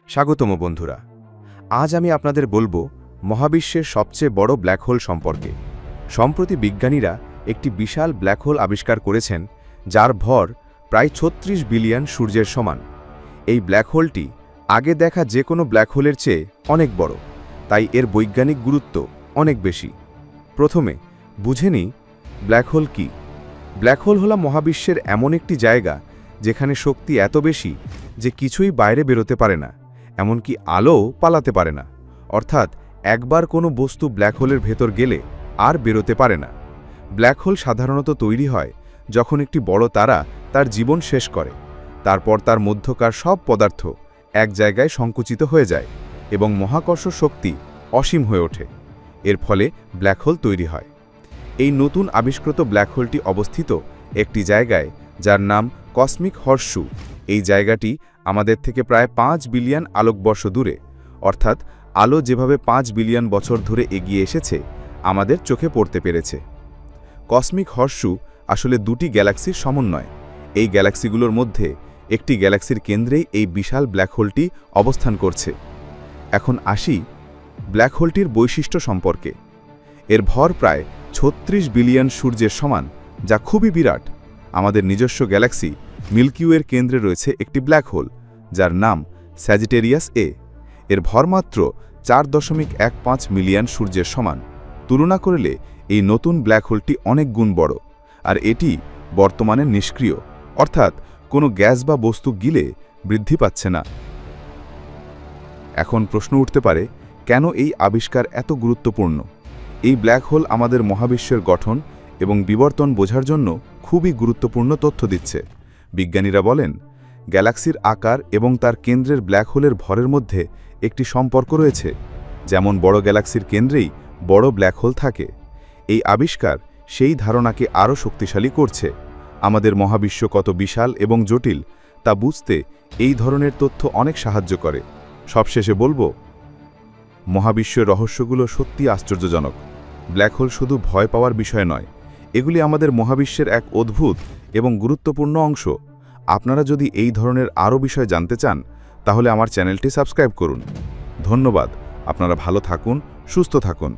স্বাগতম বন্ধুরা। আজ আমি আপনাদের বলবো মহাবিশ্বের সবচেয়ে বড় ব্ল্যাক হোল সম্পর্কে। সম্প্রতি বিজ্ঞানীরা একটি বিশাল ব্ল্যাক হোল আবিষ্কার করেছেন, যার ভর প্রায় ৩৬ বিলিয়ন সূর্যের সমান। এই ব্ল্যাক হোলটি আগে দেখা যে কোনো ব্ল্যাক হোলের চেয়ে অনেক বড়, তাই এর বৈজ্ঞানিক গুরুত্ব অনেক বেশি। প্রথমে বুঝে নিই ব্ল্যাক হোল কী। ব্ল্যাক হোল হল মহাবিশ্বের এমন একটি জায়গা যেখানে শক্তি এত বেশি যে কিছুই বাইরে বেরোতে পারে না, এমনকি আলোও পালাতে পারে না। অর্থাৎ একবার কোনো বস্তু ব্ল্যাক হোলের ভেতর গেলে আর বেরোতে পারে না। ব্ল্যাক হোল সাধারণত তৈরি হয় যখন একটি বড় তারা তার জীবন শেষ করে। তারপর তার মধ্যকার সব পদার্থ এক জায়গায় সংকুচিত হয়ে যায় এবং মহাকর্ষ শক্তি অসীম হয়ে ওঠে। এর ফলে ব্ল্যাক হোল তৈরি হয়। এই নতুন আবিষ্কৃত ব্ল্যাক হোলটি অবস্থিত একটি জায়গায় যার নাম কসমিক হর্সশু। এই জায়গাটি আমাদের থেকে প্রায় ৫ বিলিয়ন আলোকবর্ষ দূরে। অর্থাৎ আলো যেভাবে ৫ বিলিয়ন বছর ধরে এগিয়ে এসেছে আমাদের চোখে পড়তে পেরেছে। কসমিক হর্সশু আসলে দুটি গ্যালাক্সির সমন্বয়। এই গ্যালাক্সিগুলোর মধ্যে একটি গ্যালাক্সির কেন্দ্রেই এই বিশাল ব্ল্যাক হোলটি অবস্থান করছে। এখন আসি ব্ল্যাক হোলটির বৈশিষ্ট্য সম্পর্কে। এর ভর প্রায় ৩৬ বিলিয়ন সূর্যের সমান, যা খুবই বিরাট। আমাদের নিজস্ব গ্যালাক্সি মিল্কি ওয়ের কেন্দ্রে রয়েছে একটি ব্ল্যাক হোল, যার নাম স্যাজিটেরিয়াস এ। এর ভর মাত্র ৪.১৫ মিলিয়ন সূর্যের সমান। তুলনা করলে এই নতুন ব্ল্যাক হোলটি অনেক গুণ বড়, আর এটি বর্তমানে নিষ্ক্রিয়, অর্থাৎ কোনো গ্যাস বা বস্তু গিলে বৃদ্ধি পাচ্ছে না। এখন প্রশ্ন উঠতে পারে, কেন এই আবিষ্কার এত গুরুত্বপূর্ণ? এই ব্ল্যাক হোল আমাদের মহাবিশ্বের গঠন এবং বিবর্তন বোঝার জন্য খুবই গুরুত্বপূর্ণ তথ্য দিচ্ছে। বিজ্ঞানীরা বলেন, গ্যালাক্সির আকার এবং তার কেন্দ্রের ব্ল্যাক হোলের ভরের মধ্যে একটি সম্পর্ক রয়েছে। যেমন বড় গ্যালাক্সির কেন্দ্রেই বড় ব্ল্যাক হোল থাকে। এই আবিষ্কার সেই ধারণাকে আরও শক্তিশালী করছে। আমাদের মহাবিশ্ব কত বিশাল এবং জটিল তা বুঝতে এই ধরনের তথ্য অনেক সাহায্য করে। সবশেষে বলবো, মহাবিশ্বের রহস্যগুলো সত্যি আশ্চর্যজনক। ব্ল্যাক হোল শুধু ভয় পাওয়ার বিষয় নয়, এগুলি আমাদের মহাবিশ্বের এক অদ্ভুত এবং গুরুত্বপূর্ণ অংশ। আপনারা যদি এই ধরনের আরও বিষয় জানতে চান, তাহলে আমার চ্যানেলটি সাবস্ক্রাইব করুন। ধন্যবাদ। আপনারা ভালো থাকুন, সুস্থ থাকুন।